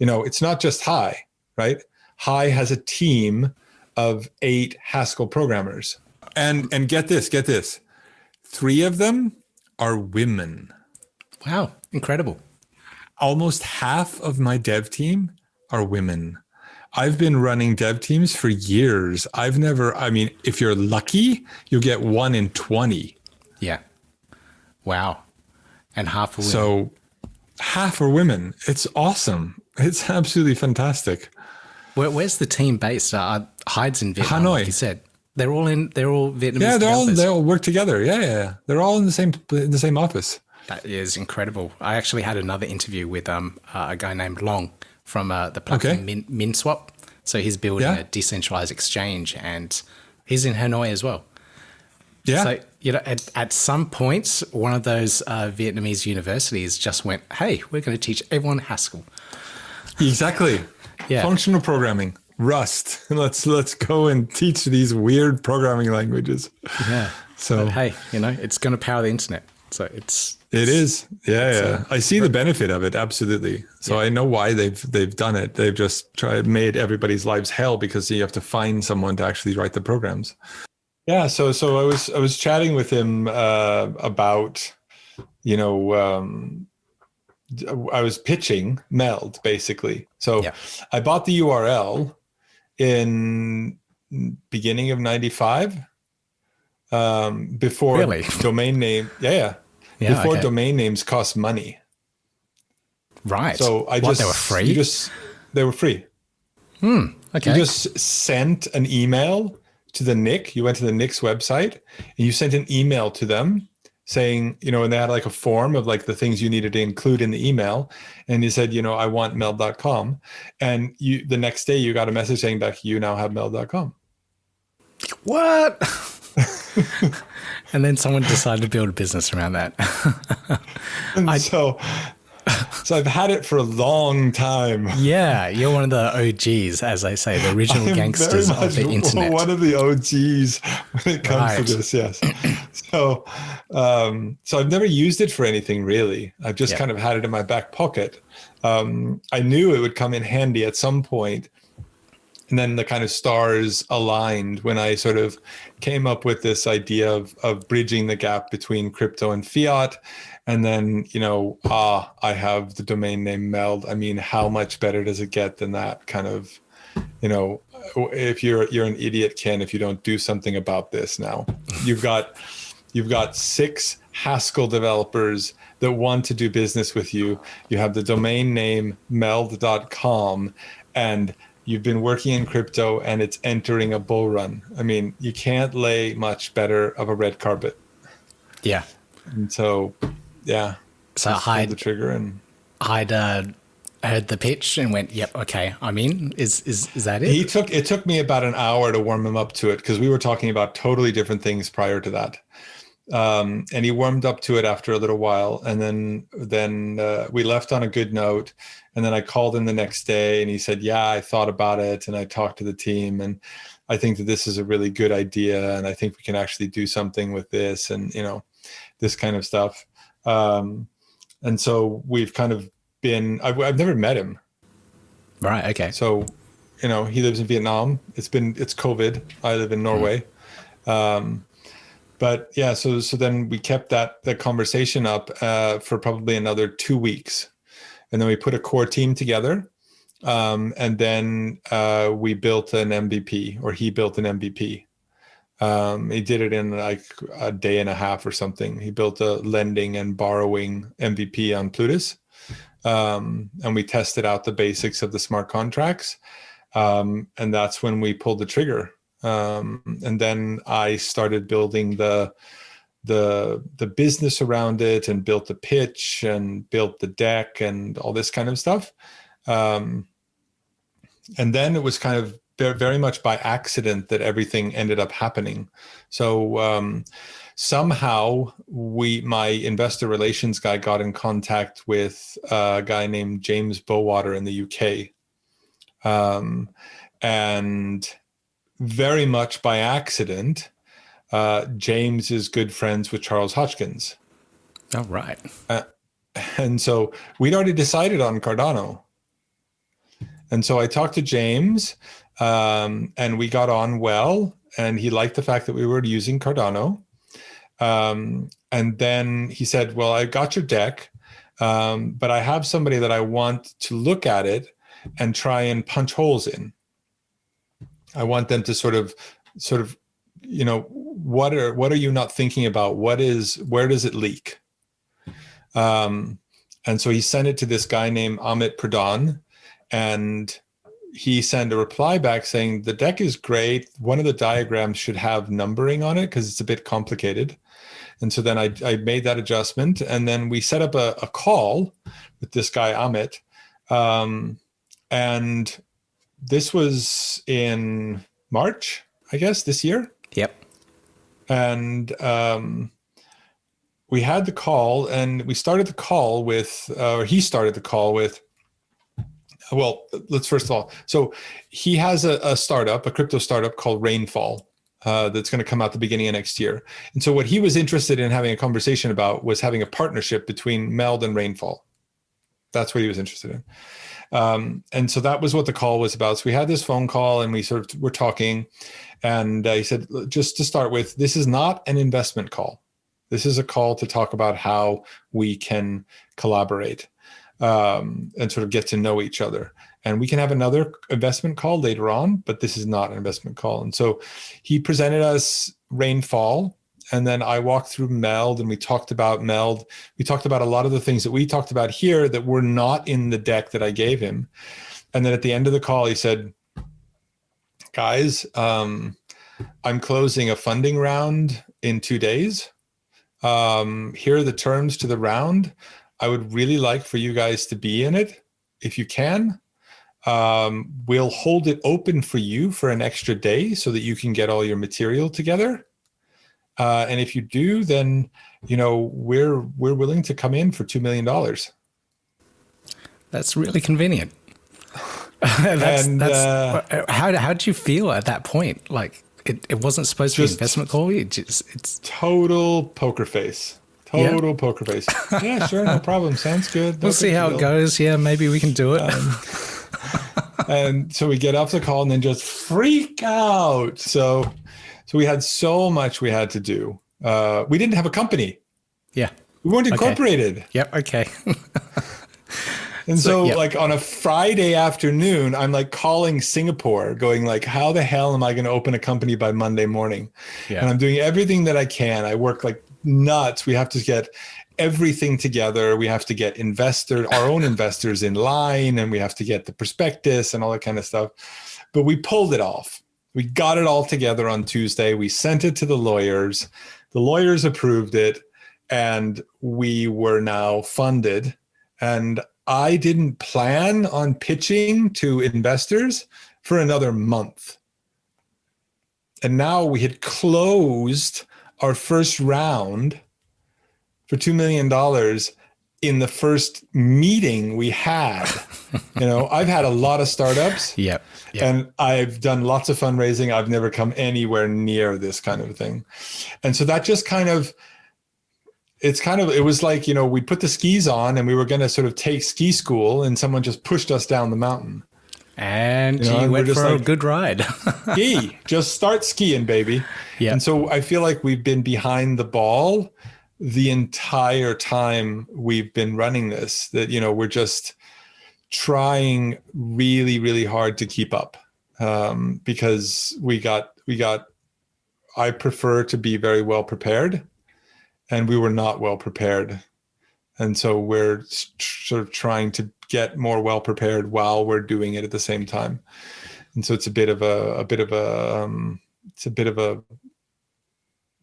it's not just High, right? High has a team of 8 Haskell programmers. And get this. 3 of them are women. Wow, incredible. Almost half of my dev team are women. I've been running dev teams for years. If you're lucky, you'll get 1 in 20. Yeah. Wow. And half are women. So half are women. It's awesome. It's absolutely fantastic. Where's the team based? Hyde's in Vietnam, Hanoi. like you said. They're all Vietnamese. Yeah, developers. they all work together. Yeah. They're all in the same office. That is incredible. I actually had another interview with a guy named Long from the platform MinSwap. So he's building a decentralized exchange, and he's in Hanoi as well. Yeah. So, at some points, one of those Vietnamese universities just went, hey, we're going to teach everyone Haskell. Exactly. Yeah. Functional programming, Rust. Let's go and teach these weird programming languages. Yeah. So, but hey, it's going to power the internet. So it is. Yeah. I see the benefit of it. Absolutely. So I know why they've done it. They've just made everybody's lives hell because you have to find someone to actually write the programs. Yeah. So I was chatting with him about, I was pitching Meld basically. So I bought the URL in beginning of 95. Before domain name. Before domain names cost money. Right. So they were free? They were free. Okay. You just sent an email to the NIC. You went to the NIC's website and you sent an email to them saying, and they had like a form of like the things you needed to include in the email. And you said, I want meld.com. And the next day you got a message saying that you now have meld.com. What? And then someone decided to build a business around that. So I've had it for a long time. Yeah, you're one of the OGs, as I say, the original gangsters of the internet. One of the OGs when it comes to this, yes. So I've never used it for anything really. I've just kind of had it in my back pocket. I knew it would come in handy at some point. And then the kind of stars aligned when I sort of came up with this idea of bridging the gap between crypto and fiat. And then, I have the domain name Meld. I mean, how much better does it get than that kind of, if you're an idiot, Ken, if you don't do something about this now. You've got 6 Haskell developers that want to do business with you. You have the domain name meld.com, and you've been working in crypto and it's entering a bull run. I mean, you can't lay much better of a red carpet. Yeah. And so, So Hyde pulled the trigger and Hyde heard the pitch and went, "Yep, okay, I'm in." Is that it? It took me about an hour to warm him up to it because we were talking about totally different things prior to that. And he warmed up to it after a little while, and then we left on a good note. And then I called him the next day, and he said, "Yeah, I thought about it, and I talked to the team, and I think that this is a really good idea, and I think we can actually do something with this, and this kind of stuff." And so we've kind of been. I've never met him. Right. Okay. So, he lives in Vietnam. It's COVID. I live in Norway. But yeah, so then we kept that conversation up for probably another 2 weeks. And then we put a core team together. And then we built an MVP, or he built an MVP. He did it in like a day and a half or something. He built a lending and borrowing MVP on Plutus. And we tested out the basics of the smart contracts. And that's when we pulled the trigger. And then I started building the business around it, and built the pitch and built the deck and all this kind of stuff. And then it was kind of very much by accident that everything ended up happening. So somehow my investor relations guy got in contact with a guy named James Bowater in the UK. And very much by accident, James is good friends with Charles Hotchkins. Oh, right. And so we'd already decided on Cardano. And so I talked to James, and we got on well, and he liked the fact that we were using Cardano. And then he said, well, I got your deck, but I have somebody that I want to look at it and try and punch holes in. I want them to sort of, you know, what are you not thinking about? Where does it leak? And so he sent it to this guy named Amit Pradhan, and he sent a reply back saying, the deck is great. One of the diagrams should have numbering on it because it's a bit complicated. And so then I made that adjustment, and then we set up a call with this guy, Amit. And this was in March, I guess, this year. Yep. And we had the call, and we started the call with, or he started the call with, well, let's first of all, so he has a startup, a crypto startup called Rainfall, that's going to come out the beginning of next year. And so what he was interested in having a conversation about was having a partnership between Meld and Rainfall. That's what he was interested in. And so that was what the call was about. So we had this phone call, and we sort of were talking, and he said, just to start with, this is not an investment call. This is a call to talk about how we can collaborate, and sort of get to know each other. And we can have another investment call later on, but this is not an investment call. And so he presented us Rainfall, and then I walked through Meld, and we talked about Meld. We talked about a lot of the things that we talked about here that were not in the deck that I gave him. And then at the end of the call, he said, guys, I'm closing a funding round in 2 days. Here are the terms to the round. I would really like for you guys to be in it if you can. We'll hold it open for you for an extra day so that you can get all your material together. And if you do, then, you know, we're willing to come in for $2 million. That's really convenient. How did you feel at that point? Like it wasn't supposed to be an investment call. It's total poker face. Poker face. Yeah, sure, no problem. Sounds good. We'll see how it goes. Yeah, maybe we can do it. And so we get off the call and then just freak out. So we had so much we had to do. We didn't have a company. Yeah. We weren't incorporated. Okay. Yep. Okay. And so like on a Friday afternoon, I'm like calling Singapore going like, how the hell am I going to open a company by Monday morning? Yeah. And I'm doing everything that I can. I work like nuts. We have to get everything together. We have to get our own investors in line, and we have to get the prospectus and all that kind of stuff. But we pulled it off. We got it all together on Tuesday. We sent it to the lawyers. The lawyers approved it, and we were now funded. And I didn't plan on pitching to investors for another month. And now we had closed our first round for $2 million in the first meeting we had. You know, I've had a lot of startups. Yep. And I've done lots of fundraising. I've never come anywhere near this kind of thing. And so that just it was like, you know, we put the skis on and we were going to sort of take ski school, and someone just pushed us down the mountain. And you went for a good ride. Just start skiing, baby. Yeah. And so I feel like we've been behind the ball the entire time we've been running this, that, you know, we're just trying really, really hard to keep up, because I prefer to be very well prepared, and we were not well prepared. And so we're sort of trying to get more well prepared while we're doing it at the same time. And so it's a bit of a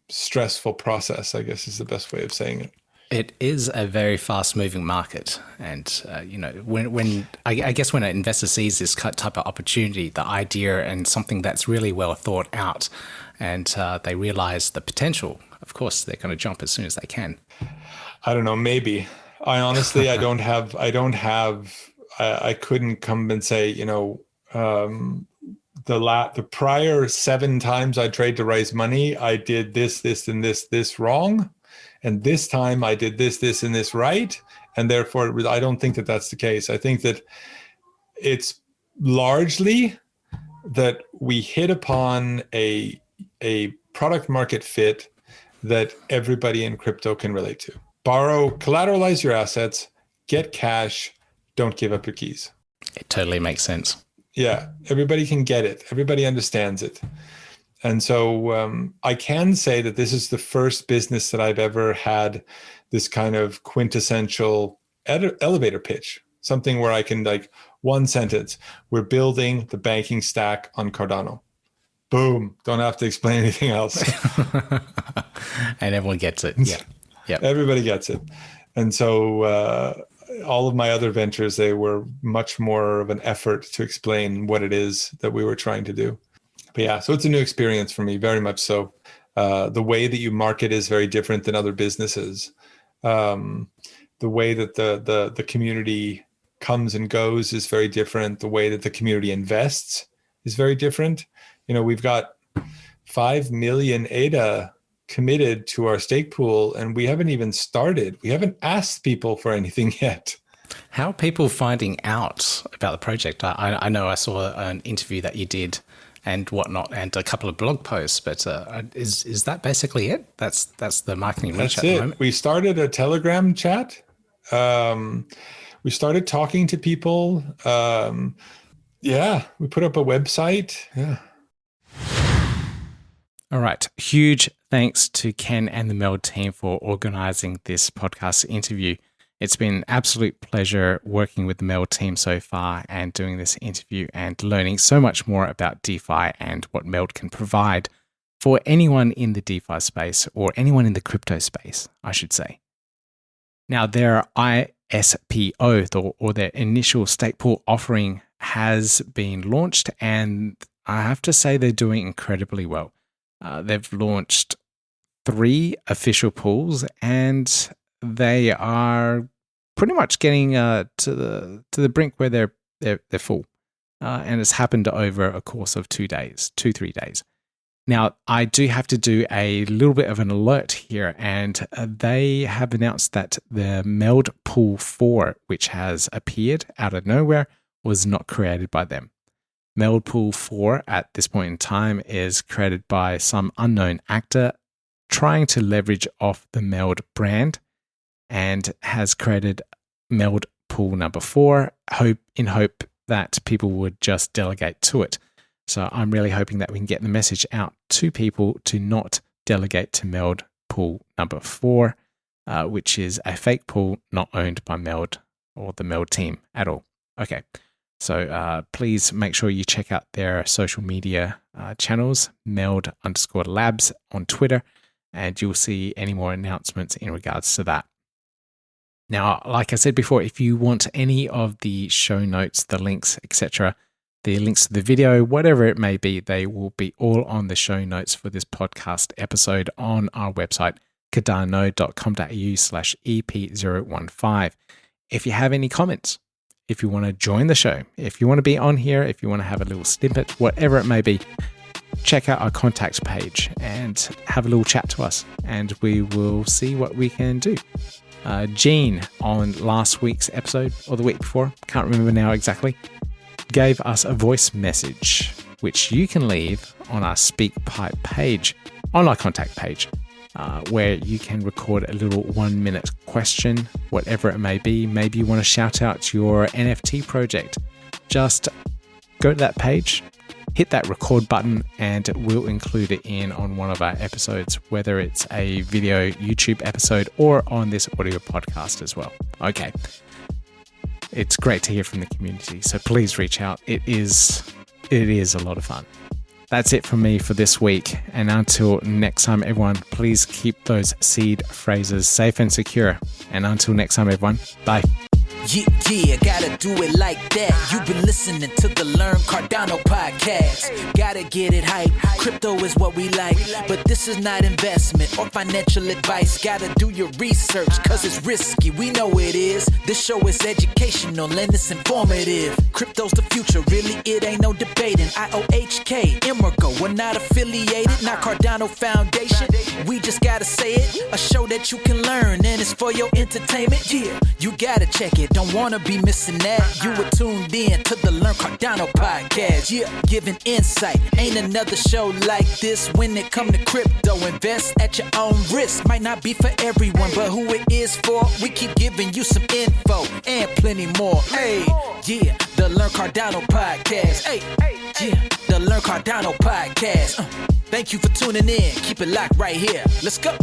stressful process, I guess is the best way of saying it. It is a very fast-moving market, and when I guess when an investor sees this type of opportunity, the idea and something that's really well thought out, and they realize the potential, of course, they're going to jump as soon as they can. I don't know, maybe. I honestly, I couldn't come and say, the prior 7 times I tried to raise money, I did this, and this wrong. And this time I did this, and this right. And therefore, I don't think that that's the case. I think that it's largely that we hit upon a product market fit that everybody in crypto can relate to. Borrow, collateralize your assets, get cash, don't give up your keys. It totally makes sense. Yeah, everybody can get it. Everybody understands it. And so I can say that this is the first business that I've ever had this kind of quintessential elevator pitch, something where I can, like, one sentence, we're building the banking stack on Cardano. Boom. Don't have to explain anything else. And everyone gets it. Yeah. Yep. Everybody gets it. And so all of my other ventures, they were much more of an effort to explain what it is that we were trying to do. But yeah, so it's a new experience for me, very much so. The way that you market is very different than other businesses. The way that the community comes and goes is very different. The way that the community invests is very different. We've got 5 million ADA committed to our stake pool, and we haven't even started. We haven't asked people for anything yet. How are people finding out about the project? I know I saw an interview that you did and whatnot, and a couple of blog posts, but is that basically it? That's the marketing reach at the moment? We started a Telegram chat. We started talking to people. We put up a website. Yeah. All right. Huge thanks to Ken and the Meld team for organizing this podcast interview. It's been an absolute pleasure working with the Meld team so far and doing this interview and learning so much more about DeFi and what Meld can provide for anyone in the DeFi space, or anyone in the crypto space, I should say. Now, their ISPO, or their initial stake pool offering, has been launched, and I have to say they're doing incredibly well. They've launched 3 official pools, and they are pretty much getting to the brink where they're full, and it's happened over a course of 3 days. Now, I do have to do a little bit of an alert here, and they have announced that the Meld Pool 4, which has appeared out of nowhere, was not created by them. Meld Pool 4 at this point in time is created by some unknown actor trying to leverage off the Meld brand, and has created Meld Pool number 4 in hope that people would just delegate to it. So I'm really hoping that we can get the message out to people to not delegate to Meld Pool number 4, which is a fake pool not owned by Meld or the Meld team at all. Okay. So please make sure you check out their social media channels, Meld_labs on Twitter, and you'll see any more announcements in regards to that. Now, like I said before, if you want any of the show notes, the links, etc., the links to the video, whatever it may be, they will be all on the show notes for this podcast episode on our website, cardano.com.au/EP015. If you have any comments, if you want to join the show, if you want to be on here, if you want to have a little snippet, whatever it may be, check out our contact page and have a little chat to us, and we will see what we can do. Gene, on last week's episode, or the week before, can't remember now exactly, gave us a voice message, which you can leave on our SpeakPipe page, on our contact page, where you can record a little 1-minute question, whatever it may be. Maybe you want to shout out your NFT project. Just go to that page, hit that record button, and we'll include it in on one of our episodes, whether it's a video YouTube episode or on this audio podcast as well. Okay. It's great to hear from the community, so please reach out. It is a lot of fun. That's it from me for this week. And until next time, everyone, please keep those seed phrases safe and secure. And until next time, everyone, bye. Yeah, gotta do it like that. You've been listening to the Learn Cardano podcast. Gotta get it hype. Crypto is what we like, but this is not investment or financial advice. Gotta do your research, cause it's risky. We know it is. This show is educational and it's informative. Crypto's the future, really, it ain't no debating. IOHK, Emergo, we're not affiliated, not Cardano Foundation. We just gotta say it, a show that you can learn, and it's for your entertainment. Yeah, you gotta check it. Don't wanna be missing that. You were tuned in to the Learn Cardano podcast. Yeah, giving insight. Ain't another show like this when it come to crypto. Invest at your own risk. Might not be for everyone, but who it is for, we keep giving you some info and plenty more. Hey, yeah, the Learn Cardano podcast. Hey, yeah, the Learn Cardano podcast. Thank you for tuning in. Keep it locked right here. Let's go.